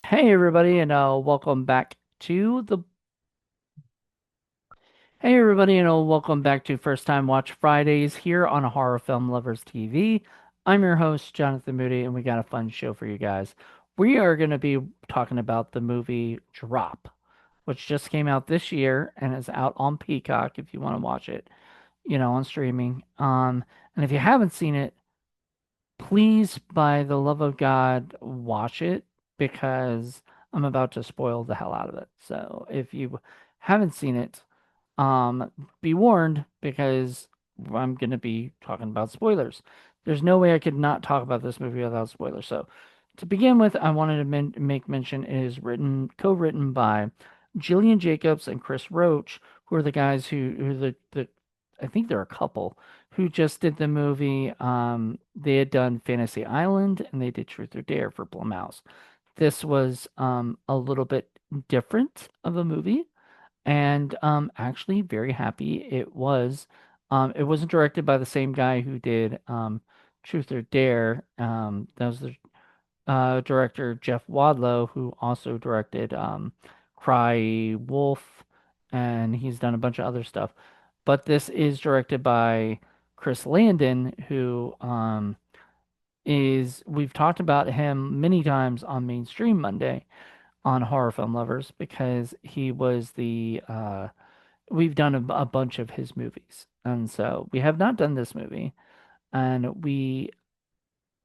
Hey everybody, and welcome back to the Hey everybody, and welcome back to First Time Watch Fridays here on Horror Film Lovers TV. I'm your host, Jonathan Moody, and we got a fun show for you guys. We are going to be talking about the movie Drop, which just came out this year and is out on Peacock if you want to watch it, on streaming. And if you haven't seen it, please, by the love of God, watch it because I'm about to spoil the hell out of it. So if you haven't seen it, um, be warned because I'm going to be talking about spoilers. There's no way I could not talk about this movie without spoilers. So to begin with, I wanted to make mention it is co-written by Gillian Jacobs and Chris Roach, who are the guys who the I think they're a couple who just did the movie. They had done Fantasy Island and they did Truth or Dare for Blumhouse. This was a little bit different of a movie, and actually very happy it was. It wasn't directed by the same guy who did Truth or Dare. That was the director Jeff Wadlow, who also directed Cry Wolf, and he's done a bunch of other stuff. But this is directed by Chris Landon, who we've talked about him many times on Mainstream Monday on Horror Film Lovers because he was we've done a bunch of his movies. And so we have not done this movie, and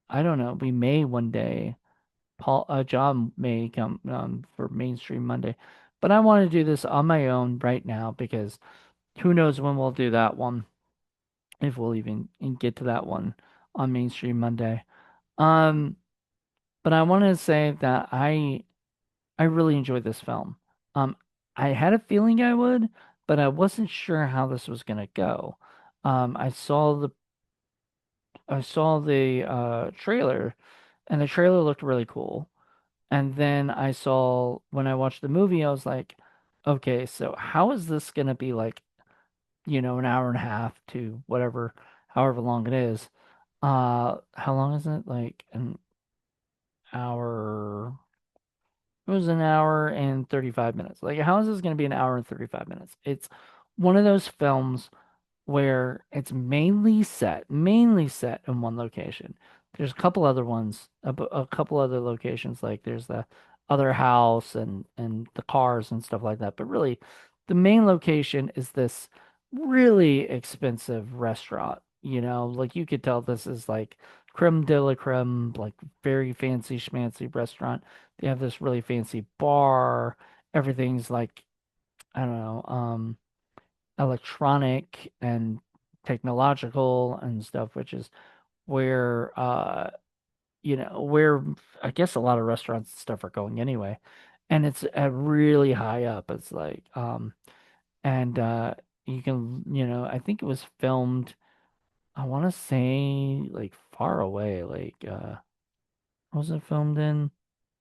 I don't know, we may one day. John may come for Mainstream Monday, but I want to do this on my own right now because who knows when we'll do that one, if we'll even get to that one on Mainstream Monday. Um, but I want to say that I really enjoyed this film. Um, I had a feeling I would, but I wasn't sure how this was gonna go. I saw the trailer, and the trailer looked really cool. And then when I watched the movie, I was like, okay, so how is this gonna be like, an hour and a half to whatever, however long it is. How long is it? Like an hour. It was an hour and 35 minutes. Like, how is this going to be an hour and 35 minutes? It's one of those films where it's mainly set in one location. There's a couple other ones, a couple other locations, like there's the other house and the cars and stuff like that. But really, the main location is this really expensive restaurant. Like you could tell this is like creme de la creme, like very fancy schmancy restaurant. They have this really fancy bar. Everything's like, I don't know, electronic and technological and stuff, which is where where I guess a lot of restaurants and stuff are going anyway. And it's really high up. It's like and you can, I think it was filmed, I want to say like far away, like what was it filmed in?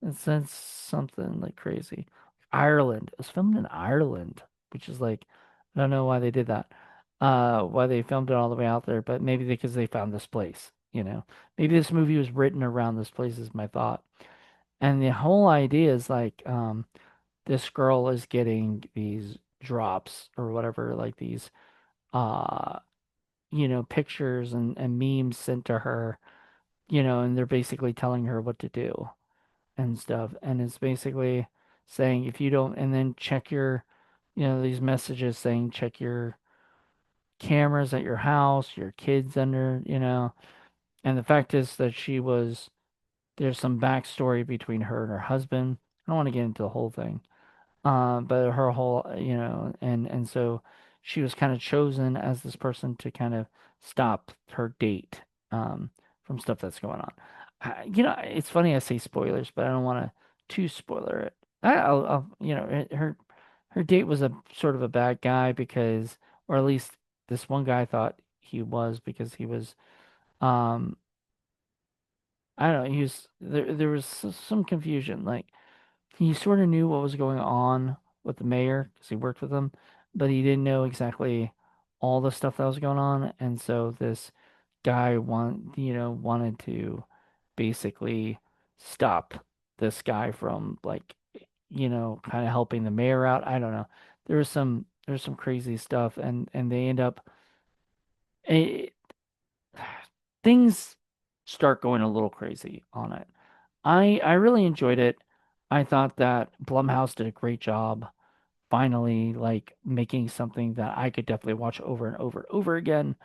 It said something like crazy. Ireland. It was filmed in Ireland, which is like, I don't know why they did that. Why they filmed it all the way out there, but maybe because they found this place. Maybe this movie was written around this place is my thought. And the whole idea is like, this girl is getting these drops or whatever, like these, uh, pictures and memes sent to her, and they're basically telling her what to do and stuff. And it's basically saying if you don't, and then check your, these messages saying check your cameras at your house, your kids under. And the fact is that there's some backstory between her and her husband. I don't want to get into the whole thing. But her whole, and so she was kind of chosen as this person to kind of stop her date, from stuff that's going on. It's funny I say spoilers, but I don't want to too spoiler it. Her date was a sort of a bad guy because, or at least this one guy thought he was because he was, um, I don't know, he was there. There was some confusion, like he sort of knew what was going on with the mayor because he worked with him, but he didn't know exactly all the stuff that was going on. And so this guy wanted to basically stop this guy from like, kind of helping the mayor out. I don't know. There's some crazy stuff, and they end up eh, things start going a little crazy on it. I really enjoyed it. I thought that Blumhouse did a great job finally like making something that I could definitely watch over and over and over again.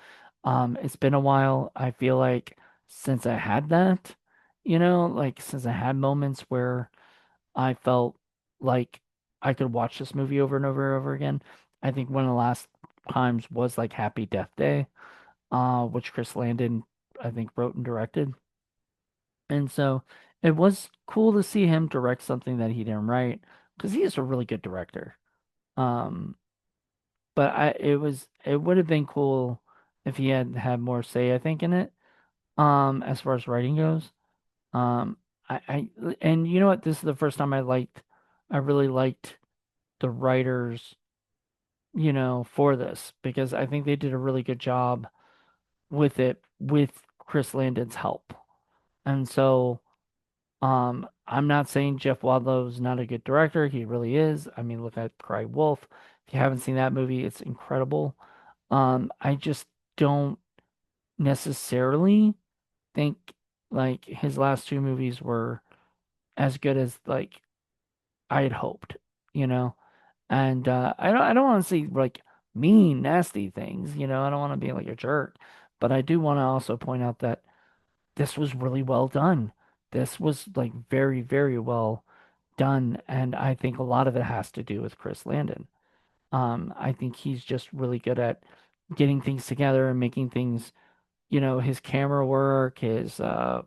It's been a while. I feel like since I had that, like since I had moments where I felt like I could watch this movie over and over and over again. I think one of the last times was like Happy Death Day, which Chris Landon, I think, wrote and directed. And so it was cool to see him direct something that he didn't write because he is a really good director. Um, but it would have been cool if he had had more say, I think, in it. As far as writing goes. Um, and you know what? This is the first time I really liked the writers, for this because I think they did a really good job with it with Chris Landon's help. And so, I'm not saying Jeff Wadlow's not a good director. He really is. I mean, look at Cry Wolf. If you haven't seen that movie, it's incredible. I just don't necessarily think like his last two movies were as good as like I had hoped, you know. And I don't want to say like mean, nasty things, I don't want to be like a jerk, but I do want to also point out that this was really well done. This was like very, very well done, and I think a lot of it has to do with Chris Landon. I think he's just really good at getting things together and making things, his camera work, well,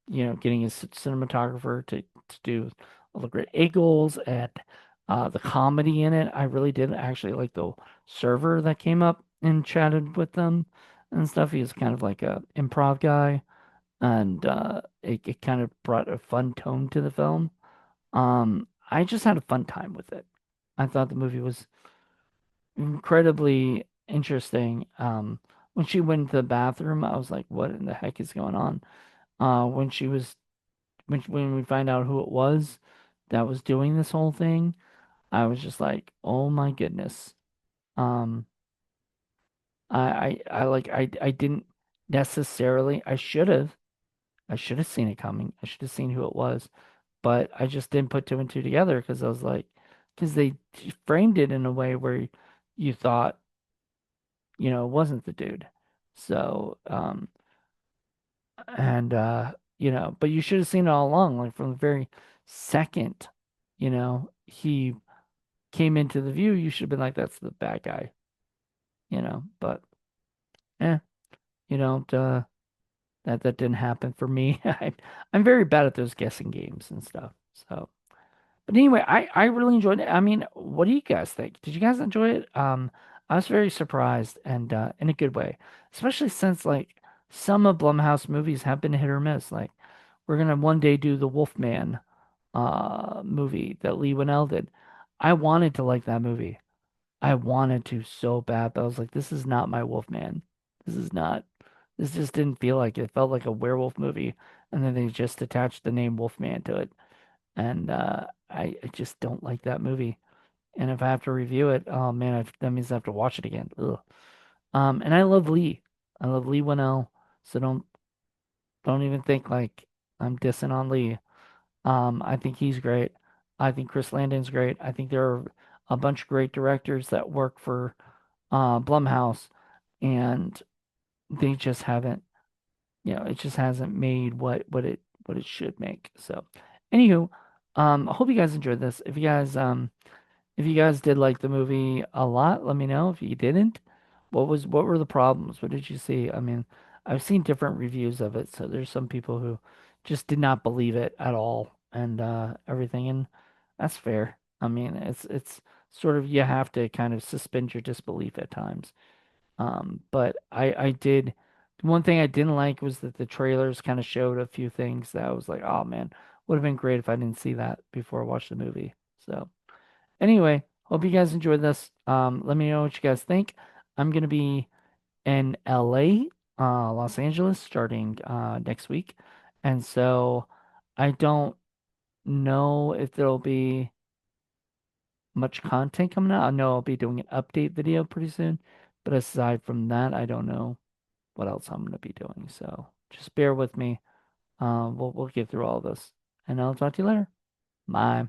getting his cinematographer to do all the great angles and the comedy in it. I really did actually like the server that came up and chatted with them and stuff. He was kind of like a improv guy, and it kind of brought a fun tone to the film. I just had a fun time with it. I thought the movie was incredibly interesting. When she went to the bathroom, I was like, "What in the heck is going on?" When she was when we find out who it was that was doing this whole thing, I was just like, "Oh my goodness." Um, I didn't necessarily. I should have seen it coming. I should have seen who it was, but I just didn't put two and two together because I was like, because they framed it in a way where you thought, it wasn't the dude. So, and but you should have seen it all along, like from the very second, he came into the view, you should have been like, that's the bad guy, but eh, that didn't happen for me. I'm very bad at those guessing games and stuff. So, but anyway, I really enjoyed it. I mean, what do you guys think? Did you guys enjoy it? I was very surprised and in a good way, especially since like some of Blumhouse movies have been hit or miss. Like we're gonna one day do the Wolfman movie that Lee Winnell did. I wanted to like that movie. I wanted to so bad, but I was like, this is not my Wolfman. This is not. This just didn't feel like it. It felt like a werewolf movie, and then they just attached the name Wolfman to it, and I just don't like that movie. And if I have to review it, oh man, that means I have to watch it again. Ugh. And I love Lee. I love Lee Winnell, so don't even think like I'm dissing on Lee. I think he's great. I think Chris Landon's great. I think there are a bunch of great directors that work for Blumhouse, and they just haven't, it just hasn't made what it should make. So, anywho, I hope you guys enjoyed this. If you guys did like the movie a lot, let me know. If you didn't, what were the problems? What did you see? I mean, I've seen different reviews of it, so there's some people who just did not believe it at all and everything, and that's fair. I mean, it's sort of you have to kind of suspend your disbelief at times. But I did one thing I didn't like was that the trailers kind of showed a few things that I was like, oh man, would have been great if I didn't see that before I watched the movie. So. Anyway, hope you guys enjoyed this. Let me know what you guys think. I'm gonna be in LA, Los Angeles, starting next week, and so I don't know if there'll be much content coming out. I know I'll be doing an update video pretty soon, but aside from that, I don't know what else I'm gonna be doing. So just bear with me. We'll get through all this, and I'll talk to you later. Bye.